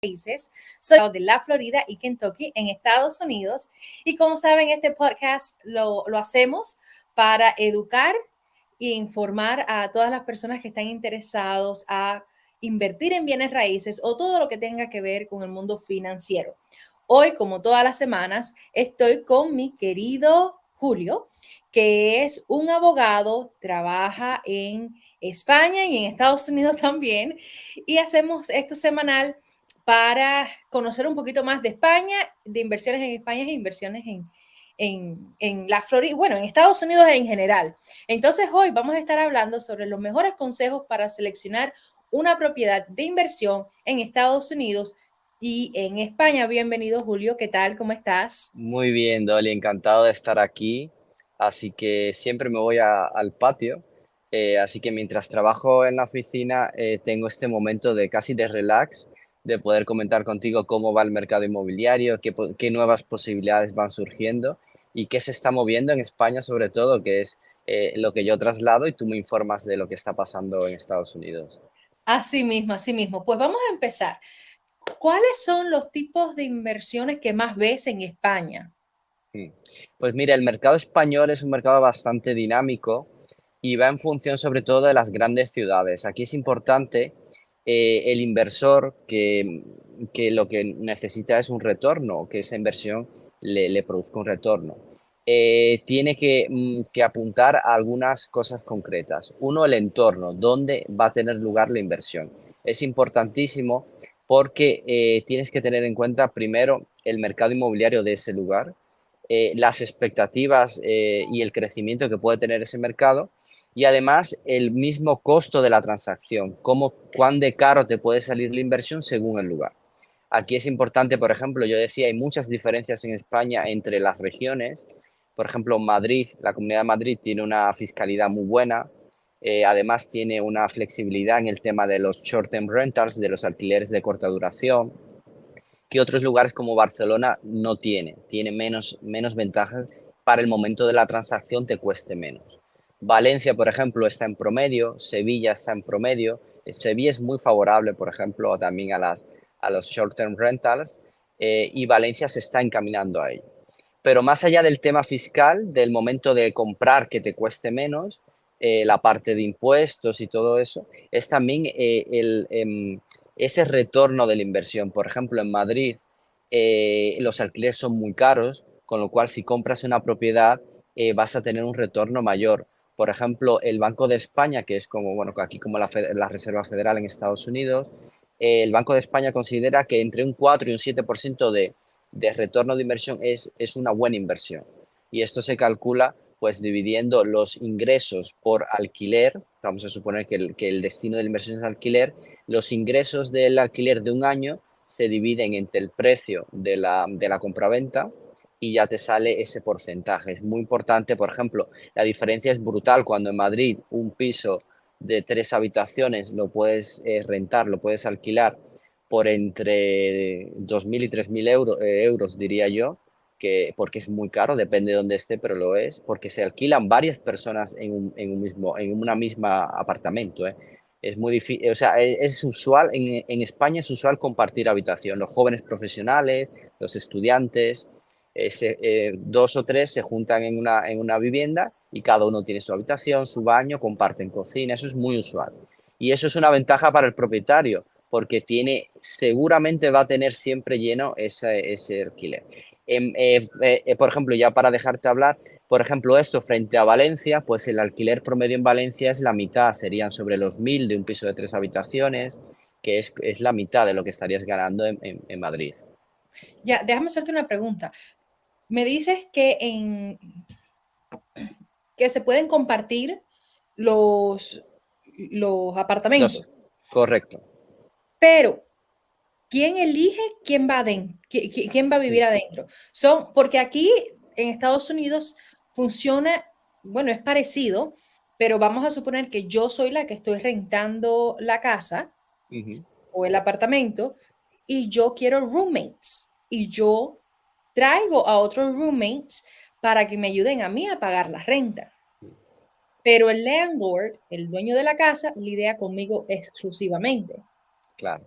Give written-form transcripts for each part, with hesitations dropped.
países. Soy de la Florida y Kentucky en Estados Unidos. Y como saben, este podcast lo hacemos para educar e informar a todas las personas que están interesados a invertir en bienes raíces o todo lo que tenga que ver con el mundo financiero. Hoy, como todas las semanas, estoy con mi querido Julio, que es un abogado, trabaja en España y en Estados Unidos también, y hacemos esto semanal para conocer un poquito más de España, de inversiones en España e inversiones en la Florida, bueno, en Estados Unidos en general. Entonces, hoy vamos a estar hablando sobre los mejores consejos para seleccionar una propiedad de inversión en Estados Unidos y en España. Bienvenido, Julio. ¿Qué tal? ¿Cómo estás? Muy bien, Dolly, encantado de estar aquí. Así que siempre me voy al patio. Así que mientras trabajo en la oficina, tengo este momento de casi de relax, de poder comentar contigo cómo va el mercado inmobiliario, qué nuevas posibilidades van surgiendo y qué se está moviendo en España, sobre todo, que es lo que yo traslado y tú me informas de lo que está pasando en Estados Unidos. Así mismo, así mismo. Pues vamos a empezar. ¿Cuáles son los tipos de inversiones que más ves en España? Mm. Pues mira, el mercado español es un mercado bastante dinámico y va en función sobre todo de las grandes ciudades. Aquí es importante el inversor que lo que necesita es un retorno, que esa inversión le produzca un retorno. Tiene que apuntar a algunas cosas concretas. Uno, el entorno, dónde va a tener lugar la inversión. Es importantísimo porque tienes que tener en cuenta primero el mercado inmobiliario de ese lugar, las expectativas y el crecimiento que puede tener ese mercado y además el mismo costo de la transacción, cuán de caro te puede salir la inversión según el lugar. Aquí es importante, por ejemplo, yo decía, hay muchas diferencias en España entre las regiones. Por ejemplo, Madrid, la Comunidad de Madrid tiene una fiscalidad muy buena. Además, tiene una flexibilidad en el tema de los short-term rentals, de los alquileres de corta duración que otros lugares como Barcelona no tiene. Tiene menos ventajas para el momento de la transacción, te cueste menos. Valencia, por ejemplo, está en promedio, Sevilla está en promedio. Sevilla es muy favorable, por ejemplo, también a los short-term rentals y Valencia se está encaminando a ello. Pero más allá del tema fiscal, del momento de comprar que te cueste menos, la parte de impuestos y todo eso, es también ese retorno de la inversión. Por ejemplo, en Madrid los alquileres son muy caros, con lo cual si compras una propiedad vas a tener un retorno mayor. Por ejemplo, el Banco de España, que es como, bueno, aquí como la Reserva Federal en Estados Unidos, el Banco de España considera que entre un 4 y un 7% de retorno de inversión es una buena inversión. Y esto se calcula pues dividiendo los ingresos por alquiler, vamos a suponer que el destino de la inversión es alquiler, los ingresos del alquiler de un año se dividen entre el precio de la compraventa y ya te sale ese porcentaje. Es muy importante, por ejemplo, la diferencia es brutal cuando en Madrid un piso de 3 habitaciones lo puedes rentar, lo puedes alquilar por entre 2.000 y 3.000 euros, diría yo, porque es muy caro, depende de dónde esté, pero lo es, porque se alquilan varias personas en una misma apartamento, ¿eh? Es muy difícil, o sea, es usual, en España es usual compartir habitación. Los jóvenes profesionales, los estudiantes, dos o tres se juntan en una vivienda y cada uno tiene su habitación, su baño, comparten cocina, eso es muy usual. Y eso es una ventaja para el propietario, porque seguramente va a tener siempre lleno ese alquiler. Por ejemplo, ya para dejarte hablar, por ejemplo, esto frente a Valencia, pues el alquiler promedio en Valencia es la mitad, serían sobre los 1.000 de un piso de 3 habitaciones, que es la mitad de lo que estarías ganando en Madrid. Ya, déjame hacerte una pregunta. Me dices que se pueden compartir los, los apartamentos, Los, correcto. pero ¿quién elige quién va adentro? ¿Quién va a vivir adentro? Porque aquí en Estados Unidos funciona, bueno, es parecido, pero vamos a suponer que yo soy la que estoy rentando la casa Ujú. o el apartamento y yo quiero roommates y yo traigo a otros roommates para que me ayuden a mí a pagar la renta. Pero el landlord, el dueño de la casa, lidia conmigo exclusivamente. Claro.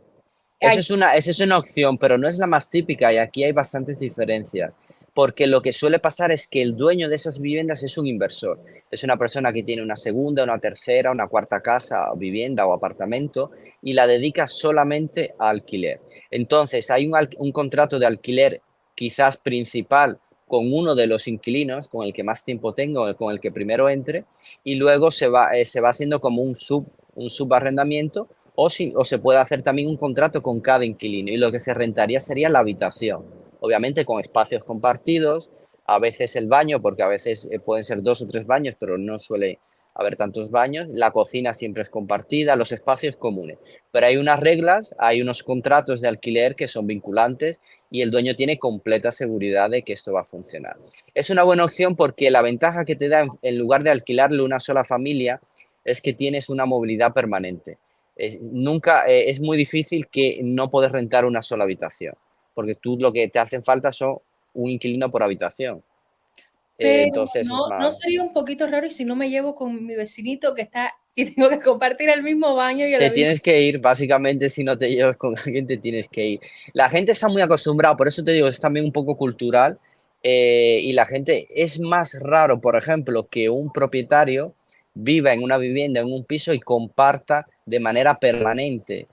Ay, Esa es una opción, pero no es la más típica y aquí hay bastantes diferencias. Porque lo que suele pasar es que el dueño de esas viviendas es un inversor. Es una persona que tiene una segunda, una tercera, una cuarta casa, vivienda o apartamento y la dedica solamente a alquiler. Entonces, hay un contrato de alquiler quizás principal con uno de los inquilinos, con el que más tiempo tengo, con el que primero entre, y luego se va haciendo como un subarrendamiento o se puede hacer también un contrato con cada inquilino y lo que se rentaría sería la habitación, obviamente con espacios compartidos, a veces el baño, porque a veces pueden ser 2 o 3 baños, pero no suele haber tantos baños, la cocina siempre es compartida, los espacios comunes. Pero hay unas reglas, hay unos contratos de alquiler que son vinculantes y el dueño tiene completa seguridad de que esto va a funcionar. Es una buena opción porque la ventaja que te da en lugar de alquilarle una sola familia es que tienes una movilidad permanente. Nunca, es muy difícil que no puedes rentar una sola habitación, porque tú lo que te hacen falta son un inquilino por habitación. pero Entonces es no más, sería un poquito raro y si no me llevo con mi vecinito que está y tengo que compartir el mismo baño y te el mismo. tienes que ir, básicamente si no te llevas con alguien te tienes que ir. La gente está muy acostumbrada, por eso te digo, es también un poco cultural y la gente es más raro, por ejemplo, que un propietario viva en una vivienda, en un piso y comparta de manera permanente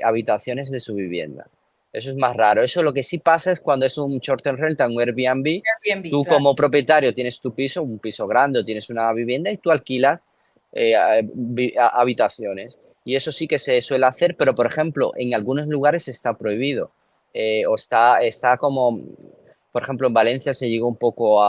habitaciones de su vivienda. Eso es más raro. Eso lo que sí pasa es cuando es un short term rental, un Airbnb, Airbnb, tú claro. como propietario tienes tu piso, un piso grande o tienes una vivienda y tú alquilas habitaciones. Y eso sí que se suele hacer, pero por ejemplo, en algunos lugares está prohibido. O está como, por ejemplo, en Valencia se llegó un poco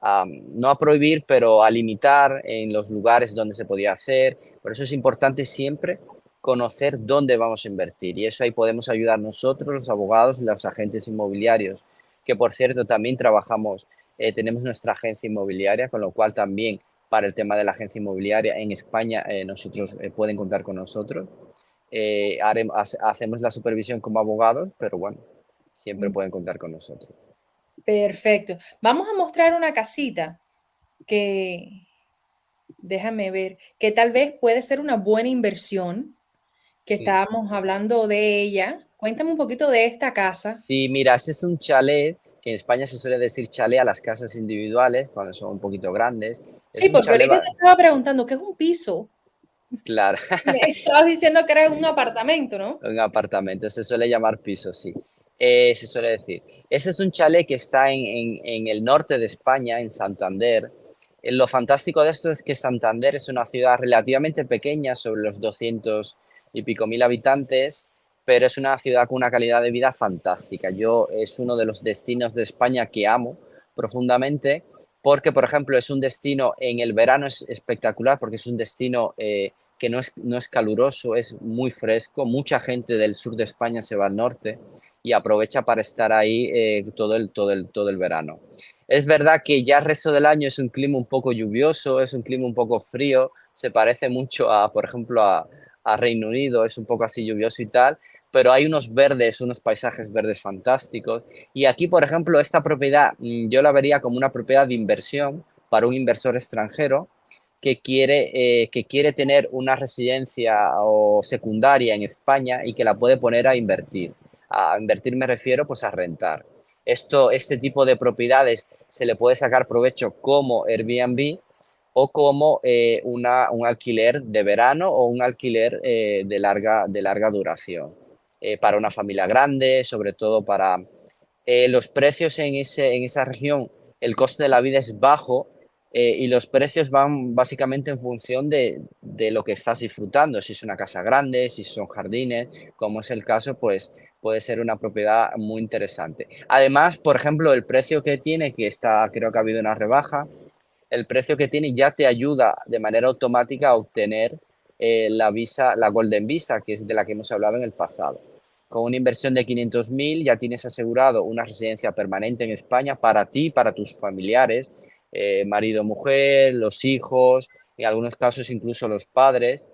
no a prohibir, pero a limitar en los lugares donde se podía hacer. Por eso es importante siempre conocer dónde vamos a invertir. Y eso ahí podemos ayudar nosotros, los abogados, los agentes inmobiliarios, que por cierto también trabajamos, tenemos nuestra agencia inmobiliaria, con lo cual también para el tema de la agencia inmobiliaria en España, nosotros pueden contar con nosotros. Hacemos la supervisión como abogados, pero bueno, siempre pueden contar con nosotros. Perfecto. Vamos a mostrar una casita que, déjame ver, que tal vez puede ser una buena inversión, que Mm. estábamos hablando de ella. Cuéntame un poquito de esta casa. Sí, mira, este es un chalet, que en España se suele decir chalet a las casas individuales, cuando son un poquito grandes. Es Sí, un porque chalet, ahorita te estaba preguntando, ¿qué es un piso? claro, Me estabas diciendo que era un apartamento, ¿no? un apartamento, se suele llamar piso, sí. Se suele decir. Este es un chalet que está en el norte de España, en Santander. Lo fantástico de esto es que Santander es una ciudad relativamente pequeña, sobre los 200 y pico mil habitantes, pero es una ciudad con una calidad de vida fantástica. Es uno de los destinos de España que amo profundamente, porque, por ejemplo, es un destino en el verano es espectacular, porque es un destino que no es caluroso, es muy fresco. Mucha gente del sur de España se va al norte y aprovecha para estar ahí todo el verano. Es verdad que ya el resto del año es un clima un poco lluvioso, es un clima un poco frío, se parece mucho a, por ejemplo, a Reino Unido, es un poco así lluvioso y tal, pero hay unos verdes, unos paisajes verdes fantásticos. Y aquí, por ejemplo, esta propiedad yo la vería como una propiedad de inversión para un inversor extranjero que quiere tener una residencia o secundaria en España y que la puede poner a invertir. A invertir me refiero pues a rentar. Este tipo de propiedades se le puede sacar provecho como Airbnb o como un alquiler de verano o un alquiler de larga duración. Para una familia grande, sobre todo para los precios en esa región, el coste de la vida es bajo y los precios van básicamente en función de lo que estás disfrutando. Si es una casa grande, si son jardines, como es el caso, pues puede ser una propiedad muy interesante. Además, por ejemplo, el precio que tiene, que está, creo que ha habido una rebaja, el precio que tiene ya te ayuda de manera automática a obtener la visa, la Golden Visa, que es de la que hemos hablado en el pasado. Con una inversión de 500.000 ya tienes asegurado una residencia permanente en España para ti, para tus familiares, marido, mujer, los hijos, en algunos casos incluso los padres.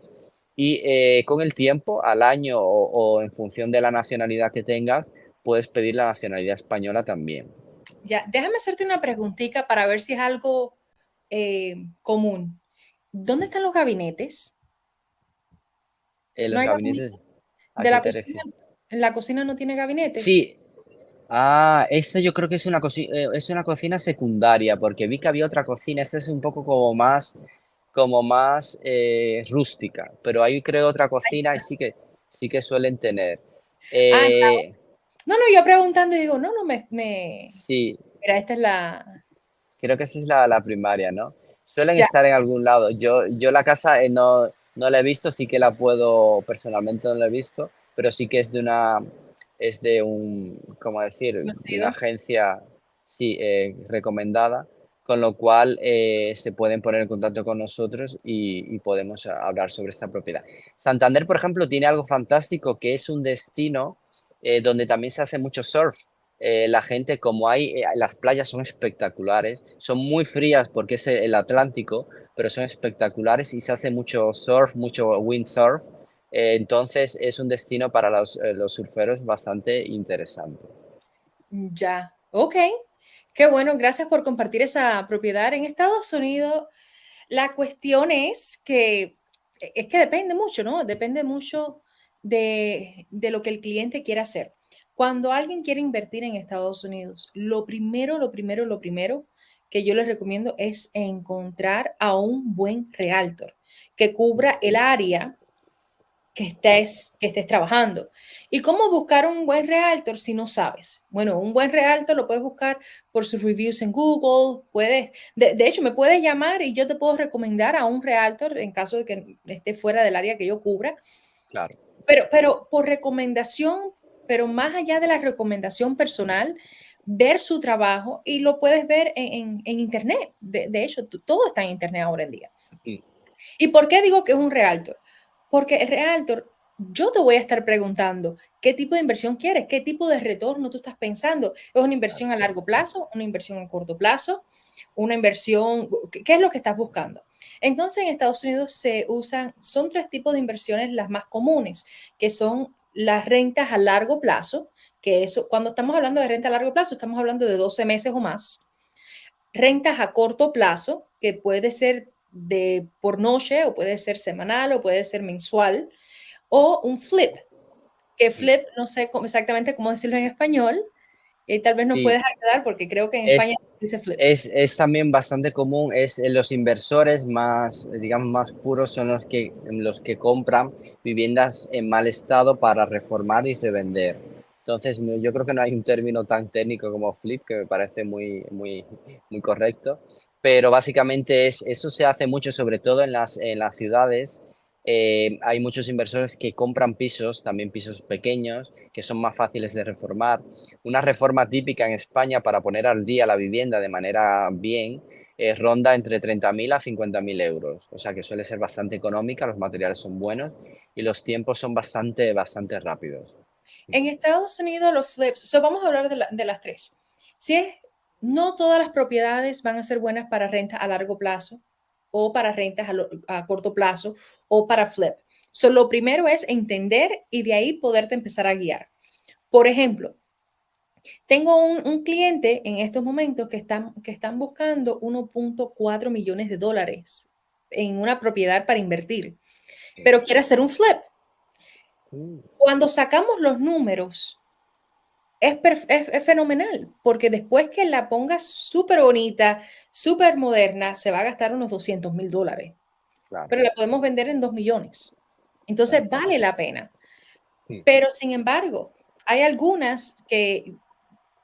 Y con el tiempo, al año o en función de la nacionalidad que tengas, puedes pedir la nacionalidad española también. Ya, déjame hacerte una preguntita para ver si es algo común. ¿Dónde están los gabinetes? No Los hay gabinetes gabinetes, ¿a de qué la te cocina, refieres? la cocina no tiene gabinete. Sí, esta yo creo que es una cocina secundaria, porque vi que había otra cocina, esta es un poco como más, rústica, pero ahí creo otra cocina y sí que suelen tener. Ah, ya. Eh, No, no, yo preguntando y digo, no, no, sí, mira, esta es la, creo que esa es la primaria, ¿no? Suelen ya, estar en algún lado. Yo la casa, no la he visto, sí que la puedo personalmente no la he visto, pero sí que es de un, ¿cómo decir? De una conocido. agencia, sí, recomendada, con lo cual, se pueden poner en contacto con nosotros y podemos hablar sobre esta propiedad. Santander, por ejemplo, tiene algo fantástico, que es un destino, donde también se hace mucho surf. La gente, como las playas son espectaculares, son muy frías porque es el Atlántico, pero son espectaculares y se hace mucho surf, mucho windsurf. Entonces es un destino para los surferos bastante interesante. Ya, ok. Qué bueno, gracias por compartir esa propiedad. En Estados Unidos, la cuestión es que depende mucho, ¿no? Depende mucho de lo que el cliente quiera hacer. Cuando alguien quiere invertir en Estados Unidos, lo primero que yo les recomiendo es encontrar a un buen realtor que cubra el área que estés trabajando. ¿Y cómo buscar un buen realtor si no sabes? Bueno, un buen realtor lo puedes buscar por sus reviews en Google, de hecho, me puedes llamar y yo te puedo recomendar a un realtor en caso de que esté fuera del área que yo cubra, Claro. pero por recomendación, pero más allá de la recomendación personal, ver su trabajo y lo puedes ver en Internet. De hecho, todo está en Internet ahora en día. Mm, ¿Y por qué digo que es un realtor? Porque el realtor, yo te voy a estar preguntando qué tipo de inversión quieres, qué tipo de retorno tú estás pensando. ¿Es una claro. inversión a largo plazo, una inversión a corto plazo, una inversión, qué es lo que estás buscando? Entonces, en Estados Unidos son tres tipos de inversiones las más comunes, que son las rentas a largo plazo, que eso, cuando estamos hablando de renta a largo plazo, estamos hablando de 12 meses o más. Rentas a corto plazo, que puede ser de por noche o puede ser semanal o puede ser mensual, o un flip, que Mm. flip no sé exactamente cómo decirlo en español, y tal vez nos Sí, puedes ayudar porque creo que en España es, dice flip. es también bastante común, los inversores más, digamos, más puros son los que compran viviendas en mal estado para reformar y revender. Entonces, yo creo que no hay un término tan técnico como flip, que me parece muy correcto, pero básicamente eso se hace mucho, sobre todo en las ciudades. Hay muchos inversores que compran pisos, también pisos pequeños, que son más fáciles de reformar. Una reforma típica en España para poner al día la vivienda de manera bien, ronda entre 30.000 a 50.000 euros. O sea que suele ser bastante económica, los materiales son buenos y los tiempos son bastante rápidos. En Estados Unidos los flips, vamos a hablar de las tres. Si es, no todas las propiedades van a ser buenas para renta a largo plazo o para rentas a corto plazo o para flip. Lo primero es entender y de ahí poderte empezar a guiar. Por ejemplo, tengo un cliente en estos momentos que están buscando 1.4 millones de dólares en una propiedad para invertir, pero quiere hacer un flip. Mm, Cuando sacamos los números, es fenomenal, porque después que la pongas súper bonita, súper moderna, se va a gastar unos $200,000, claro, pero la podemos vender en 2 millones. claro. Entonces vale la pena. Mm, Pero sin embargo, hay algunas que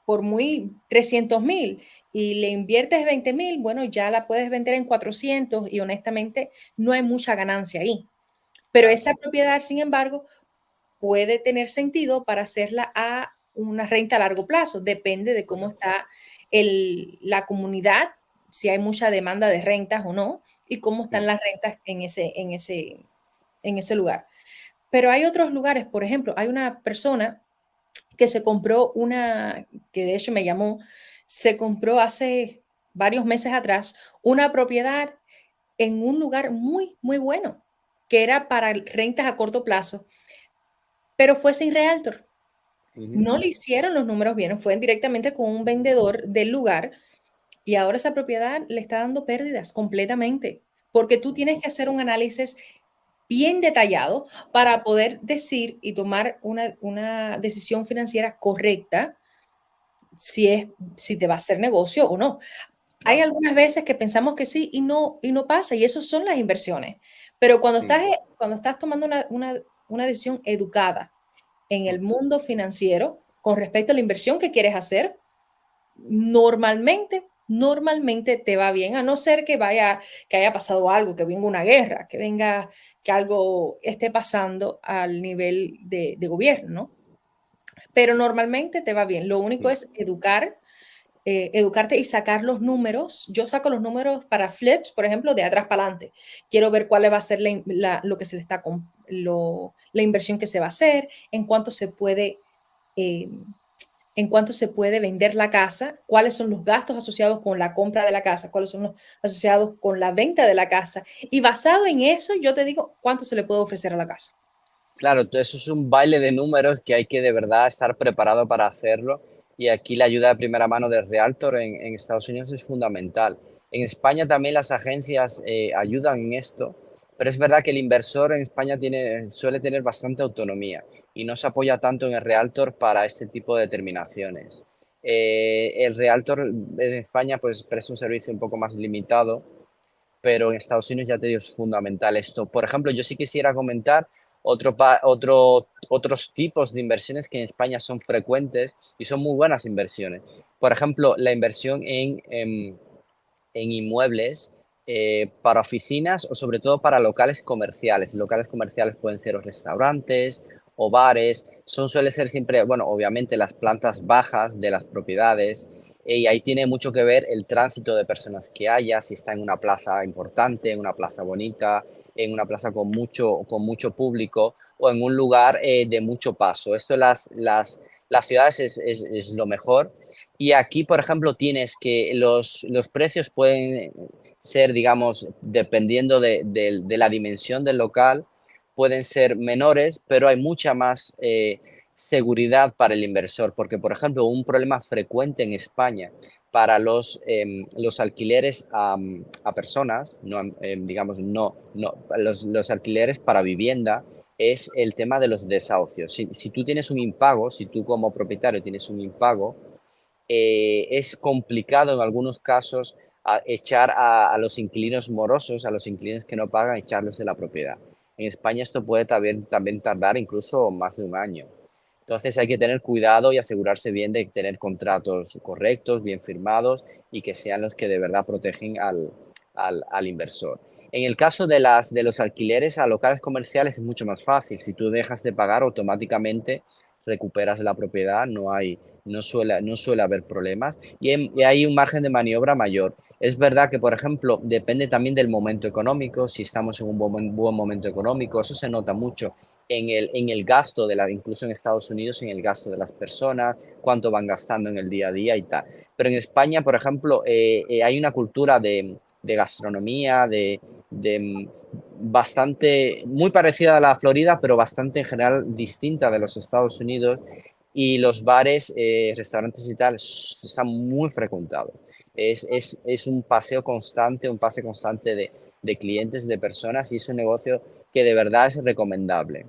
por muy 300,000 y le inviertes 20,000, bueno, ya la puedes vender en 400 y honestamente no hay mucha ganancia ahí. Pero claro. esa propiedad, sin embargo, puede tener sentido para hacerla a una renta a largo plazo. Depende de cómo Correcto. está la comunidad, si hay mucha demanda de rentas o no, y cómo están Mm, las rentas en ese lugar. Pero hay otros lugares, por ejemplo, hay una persona que se compró que de hecho me llamó, se compró hace varios meses atrás una propiedad en un lugar muy, muy bueno, que era para rentas a corto plazo, pero fue sin realtor. ujú. No le hicieron los números bien, fue directamente con un vendedor del lugar y ahora esa propiedad le está dando pérdidas completamente, porque tú tienes que hacer un análisis bien detallado para poder decir y tomar una decisión financiera correcta si te va a hacer negocio o no. Hay Claro, algunas veces que pensamos que sí y no pasa, y eso son las inversiones. Pero sí. cuando estás tomando una decisión educada en el Mm. mundo financiero con respecto a la inversión que quieres hacer, normalmente te va bien, a no ser que haya pasado algo, que venga una guerra, que algo esté pasando al nivel de gobierno, ¿no? Pero normalmente te va bien. Lo único Mm. es educarte y sacar los números. Yo saco los números para flips, por ejemplo, de atrás para adelante. Quiero ver cuál va a ser lo que se está la inversión que se va a hacer, eh, en cuánto se puede vender la casa, cuáles son los gastos asociados con la compra de la casa, cuáles son los asociados con la venta de la casa. Y basado en eso, yo te digo cuánto se le puede ofrecer a la casa. Claro, eso es un baile de números que hay que de verdad estar preparado para hacerlo y aquí la ayuda de primera mano de Realtor en Estados Unidos es fundamental. En España también las agencias ayudan en esto, pero es verdad que el inversor en España suele tener bastante autonomía y no se apoya tanto en el Realtor para este tipo de determinaciones. El Realtor en España pues presta un servicio un poco más limitado, pero en Estados Unidos ya te digo, es fundamental esto. Por ejemplo, yo sí quisiera comentar otros tipos de inversiones que en España son frecuentes y son muy buenas inversiones. Por ejemplo, la inversión en inmuebles para oficinas o sobre todo para locales comerciales. Locales comerciales pueden ser o restaurantes o bares. Suele ser siempre, bueno, obviamente las plantas bajas de las propiedades y ahí tiene mucho que ver el tránsito de personas que haya, si está en una plaza importante, en una plaza bonita, en una plaza con mucho público o en un lugar de mucho paso. Esto las ciudades es lo mejor y aquí, por ejemplo, tienes que los precios pueden ser, digamos, dependiendo de la dimensión del local, pueden ser menores, pero hay mucha más seguridad para el inversor, porque, por ejemplo, un problema frecuente en España para los alquileres a personas, no, digamos, los alquileres para vivienda, es el tema de los desahucios. Si tú tienes un impago, si tú como propietario tienes un impago, es complicado en algunos casos echar a los inquilinos morosos, a los inquilinos que no pagan, echarlos de la propiedad. En España esto puede también tardar incluso más de un año. Entonces hay que tener cuidado y asegurarse bien de tener contratos correctos, bien firmados y que sean los que de verdad protegen al inversor. En el caso de los alquileres a locales comerciales es mucho más fácil. Si tú dejas de pagar, automáticamente recuperas la propiedad, no suele haber problemas y hay un margen de maniobra mayor. Es verdad que, por ejemplo, depende también del momento económico, si estamos en un buen momento económico, eso se nota mucho en el gasto incluso en Estados Unidos, en el gasto de las personas, cuánto van gastando en el día a día y tal. Pero en España, por ejemplo, hay una cultura de gastronomía, bastante, muy parecida a la Florida, pero bastante en general distinta de los Estados Unidos y los bares, restaurantes y tal están muy frecuentados. Es un un pase constante de clientes, de personas y es un negocio que de verdad es recomendable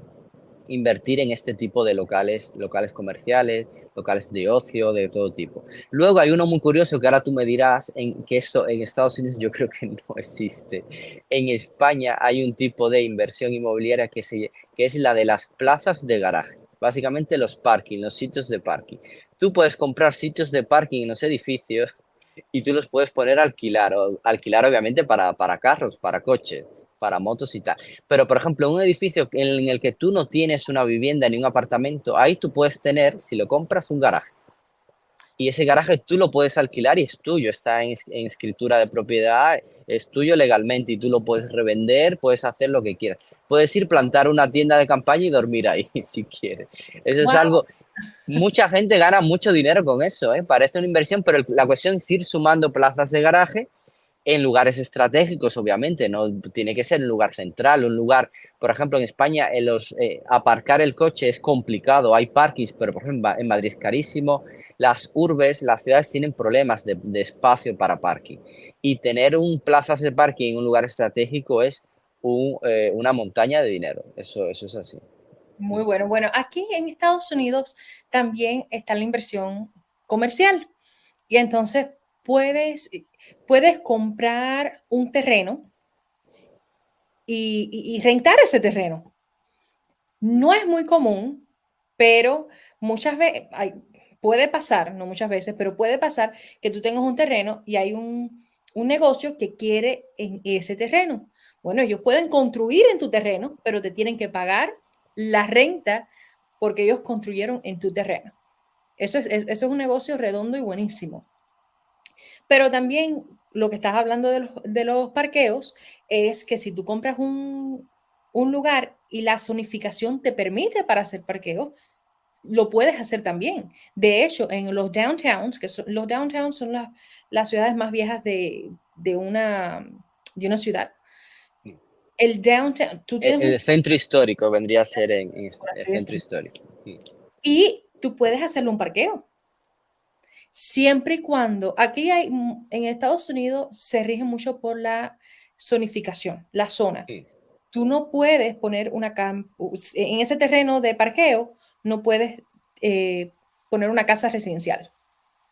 invertir en este tipo de locales comerciales, locales de ocio, de todo tipo. Luego hay uno muy curioso que ahora tú me dirás que esto en Estados Unidos yo creo que no existe. En España hay un tipo de inversión inmobiliaria que es la de las plazas de garaje. Básicamente los parking, los sitios de parking. Tú puedes comprar sitios de parking en los edificios y tú los puedes poner a alquilar, o alquilar obviamente para carros, para coches, para motos y tal. Pero, por ejemplo, un edificio en el que tú no tienes una vivienda ni un apartamento, ahí tú puedes tener, si lo compras, un garaje. Y ese garaje tú lo puedes alquilar y es tuyo, está en escritura de propiedad, es tuyo legalmente y tú lo puedes revender, puedes hacer lo que quieras. Puedes ir plantar una tienda de campaña y dormir ahí si quieres. Eso es Wow. algo, mucha gente gana mucho dinero con eso, ¿eh? Parece una inversión, pero la cuestión es ir sumando plazas de garaje en lugares estratégicos, obviamente, no tiene que ser un lugar central, un lugar, por ejemplo, en España, aparcar el coche es complicado, hay parkings, pero por ejemplo, en Madrid es carísimo, las urbes, las ciudades tienen problemas de espacio para parking y tener un plazas de parking en un lugar estratégico es una montaña de dinero. Eso es así. Muy bueno. Bueno, aquí en Estados Unidos también está la inversión comercial y entonces puedes, puedes comprar un terreno y rentar ese terreno. No es muy común, pero muchas veces, puede pasar, no muchas veces, pero puede pasar que tú tengas un terreno y hay un negocio que quiere en ese terreno. Bueno, ellos pueden construir en tu terreno, pero te tienen que pagar la renta porque ellos construyeron en tu terreno. Eso es un negocio redondo y buenísimo. Pero también lo que estás hablando de los parqueos es que si tú compras un lugar y la zonificación te permite para hacer parqueo, lo puedes hacer también. De hecho, en los downtowns, los downtowns son las ciudades más viejas de una ciudad. El downtown, tú tienes un, El centro histórico vendría a ser por el así centro decirlo, histórico. y tú puedes hacerle un parqueo. Siempre y cuando, aquí hay, en Estados Unidos se rige mucho por la zonificación, la zona. Sí, Tú no puedes poner en ese terreno de parqueo, no puedes poner una casa residencial.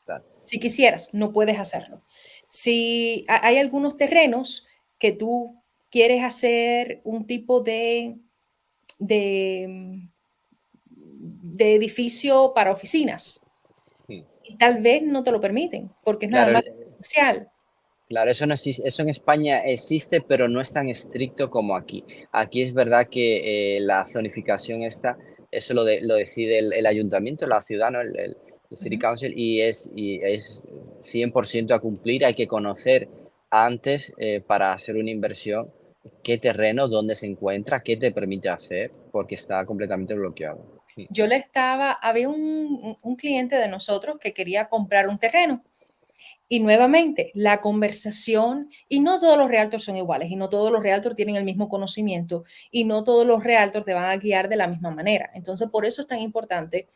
claro. Si quisieras, no puedes hacerlo. Si hay algunos terrenos que tú quieres hacer un tipo de, de edificio para oficinas Sí. y tal vez no te lo permiten porque es nada Claro, más residencial. claro, eso no existe, eso en España existe, pero no es tan estricto como aquí. Aquí es verdad que la zonificación esta, eso lo decide el ayuntamiento, la ciudad, ¿no? El City Ujú. Council, y es 100% a cumplir. Hay que conocer antes, para hacer una inversión, qué terreno, dónde se encuentra, qué te permite hacer, porque está completamente bloqueado. Sí, Había un cliente de nosotros que quería comprar un terreno. Y nuevamente, la conversación, y no todos los realtors son iguales, y no todos los realtors tienen el mismo conocimiento, y no todos los realtors te van a guiar de la misma manera. Entonces, por eso es tan importante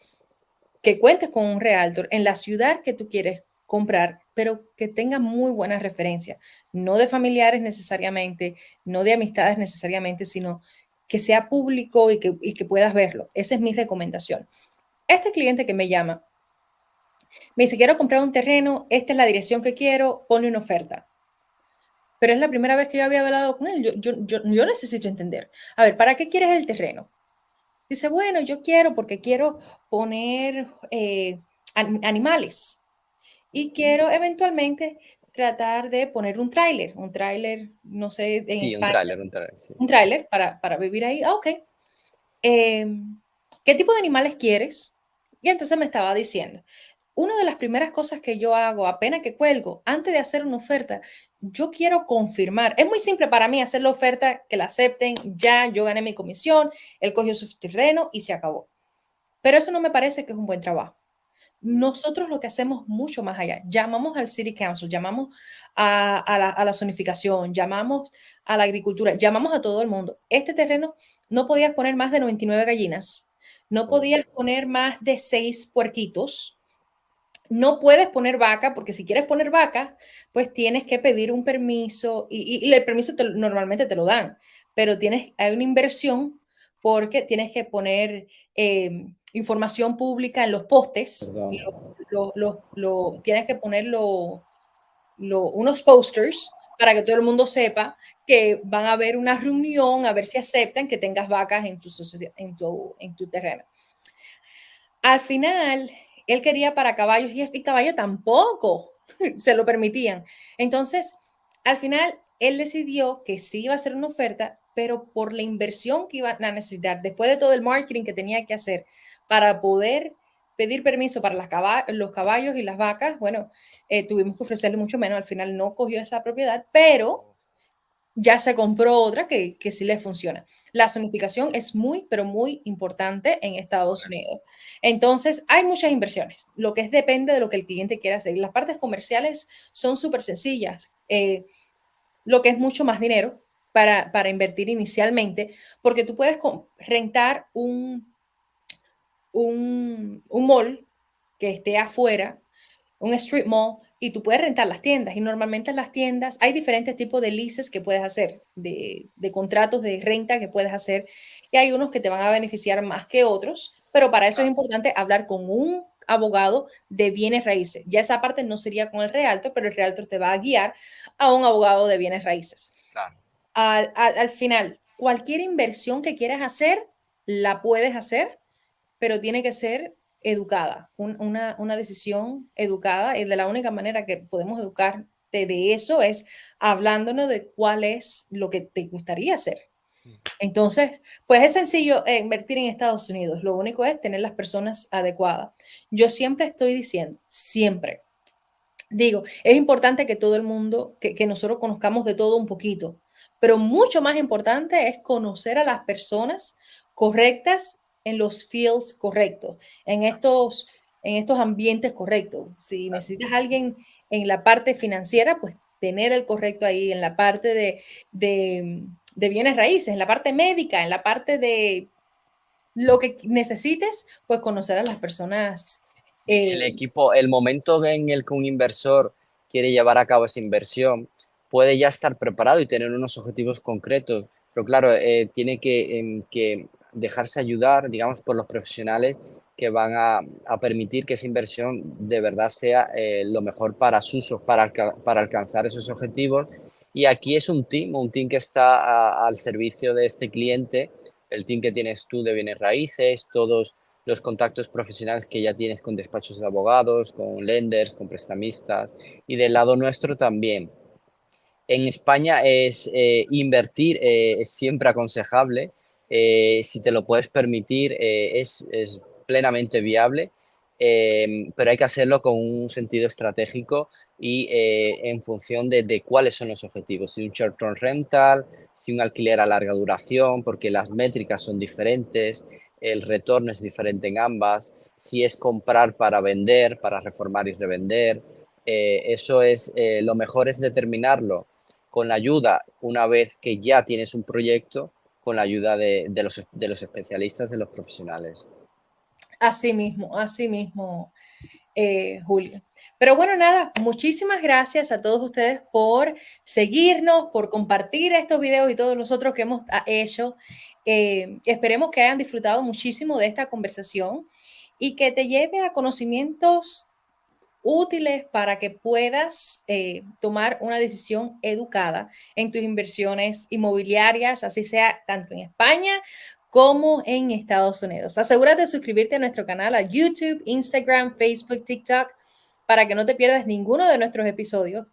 que cuentes con un realtor en la ciudad que tú quieres comprar, pero que tenga muy buenas referencias, no de familiares necesariamente, no de amistades necesariamente, sino que sea público y que puedas verlo. Esa es mi recomendación. Este cliente que me llama, me dice, quiero comprar un terreno, esta es la dirección que quiero, pone una oferta. Pero es la primera vez que yo había hablado con él. Yo necesito entender. A ver, ¿para qué quieres el terreno? Dice, bueno, yo quiero porque quiero poner animales y quiero eventualmente tratar de poner un tráiler, no sé, en sí, España, un tráiler, sí. un tráiler para vivir ahí. Ah, ok. Eh, ¿Qué tipo de animales quieres? Y entonces me estaba diciendo, una de las primeras cosas que yo hago apenas que cuelgo, antes de hacer una oferta, yo quiero confirmar. Es muy simple para mí hacer la oferta, que la acepten, ya yo gané mi comisión, él cogió su terreno y se acabó. Pero eso no me parece que es un buen trabajo. Nosotros lo que hacemos mucho más allá, llamamos al City Council, llamamos a la zonificación, llamamos a la agricultura, llamamos a todo el mundo. Este terreno no podías poner más de 99 gallinas, no Oh, podías poner más de 6 puerquitos, no puedes poner vaca, porque si quieres poner vaca, pues tienes que pedir un permiso y el permiso normalmente te lo dan, pero hay una inversión porque tienes que poner información pública en los postes, perdón. tienes que poner unos posters para que todo el mundo sepa que van a haber una reunión a ver si aceptan que tengas vacas en tu terreno. Al final, él quería para caballos y este caballo tampoco se lo permitían. Entonces, al final, él decidió que sí iba a hacer una oferta, pero por la inversión que iban a necesitar, después de todo el marketing que tenía que hacer para poder pedir permiso para los caballos y las vacas, bueno, tuvimos que ofrecerle mucho menos. Al final no cogió esa propiedad, pero ya se compró otra que sí le funciona. La zonificación es muy, pero muy importante en Estados Correcto. Unidos. Entonces, hay muchas inversiones. Lo que es depende de lo que el cliente quiera hacer. Las partes comerciales son súper sencillas. Lo que es mucho más dinero para invertir inicialmente, porque tú puedes rentar un mall que esté afuera un strip mall, y tú puedes rentar las tiendas. Y normalmente en las tiendas hay diferentes tipos de leases que puedes hacer, de contratos de renta que puedes hacer. Y hay unos que te van a beneficiar más que otros, pero para eso es importante hablar con un abogado de bienes raíces. Ya esa parte no sería con el realtor, pero el realtor te va a guiar a un abogado de bienes raíces. Claro. Al final, cualquier inversión que quieras hacer, la puedes hacer, pero tiene que ser educada, una decisión educada, y de la única manera que podemos educarte de eso es hablándonos de cuál es lo que te gustaría hacer. Entonces, pues es sencillo invertir en Estados Unidos, lo único es tener las personas adecuadas. Yo siempre estoy diciendo, siempre, digo, es importante que todo el mundo, que nosotros conozcamos de todo un poquito, pero mucho más importante es conocer a las personas correctas en los fields correctos, en estos ambientes correctos. Si necesitas a alguien en la parte financiera, pues tener el correcto ahí, en la parte de bienes raíces, en la parte médica, en la parte de lo que necesites, pues conocer a las personas. El equipo, el momento en el que un inversor quiere llevar a cabo esa inversión, puede ya estar preparado y tener unos objetivos concretos, pero claro, tiene que dejarse ayudar, digamos, por los profesionales que van a permitir que esa inversión de verdad sea lo mejor para para alcanzar esos objetivos. Y aquí es un team que está al servicio de este cliente, el team que tienes tú de bienes raíces, todos los contactos profesionales que ya tienes con despachos de abogados, con lenders, con prestamistas, y del lado nuestro también. En España invertir es siempre aconsejable, si te lo puedes permitir, es plenamente viable, pero hay que hacerlo con un sentido estratégico y en función de cuáles son los objetivos, si un short-term rental, si un alquiler a larga duración, porque las métricas son diferentes, el retorno es diferente en ambas, si es comprar para vender, para reformar y revender, eso es, lo mejor es determinarlo con la ayuda, una vez que ya tienes un proyecto, con la ayuda de los especialistas, de los profesionales. Así mismo, Julio. Pero bueno, nada, muchísimas gracias a todos ustedes por seguirnos, por compartir estos videos y todos los otros que hemos hecho. Esperemos que hayan disfrutado muchísimo de esta conversación y que te lleve a conocimientos útiles para que puedas tomar una decisión educada en tus inversiones inmobiliarias, así sea tanto en España como en Estados Unidos. Asegúrate de suscribirte a nuestro canal a YouTube, Instagram, Facebook, TikTok, para que no te pierdas ninguno de nuestros episodios.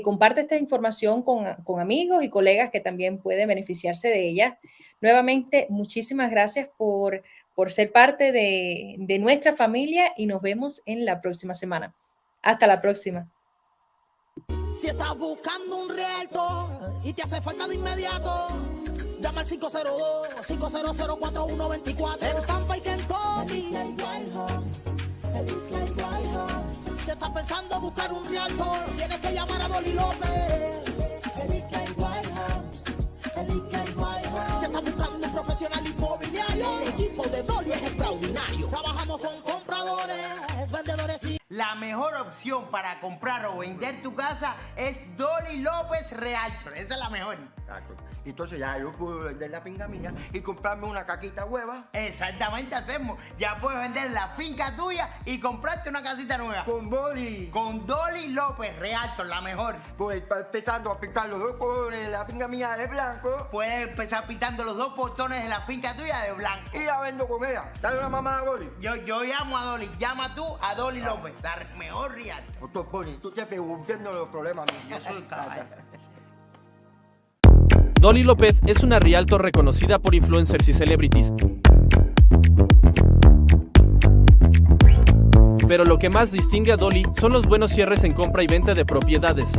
Comparte esta información con amigos y colegas que también pueden beneficiarse de ella. Nuevamente, muchísimas gracias por ser parte de nuestra familia y nos vemos en la próxima semana. Hasta la próxima. Si estás buscando un realtor y te hace falta de inmediato, llama al 502-500-4124. En Tampa y Kentucky. Si estás pensando buscar un realtor, tienes que llamar a Dolly López. Si estás buscando un profesional inmobiliario, el equipo de Dolly es extraordinario. Trabajamos con compradores, vendedores y... La mejor opción para comprar o vender tu casa es Dolly López Realtor. Esa es la mejor. Exacto. Entonces ya yo puedo vender la finca mía y comprarme una caquita hueva. Exactamente hacemos. Ya puedes vender la finca tuya y comprarte una casita nueva. Con Dolly. Con Dolly López Realtor, la mejor. Pues empezando a pintar los dos colores de la finca mía de blanco. Puedes empezar pintando los dos portones de la finca tuya de blanco. Y la vendo con ella. Dale una mamá a Dolly. Yo llamo a Dolly. Llama tú a Dolly López, la mejor Realtor. Doctor Pony, tú te preguntando los problemas míos. Yo soy caballo. Dolly López es una realtor reconocida por influencers y celebrities. Pero lo que más distingue a Dolly son los buenos cierres en compra y venta de propiedades.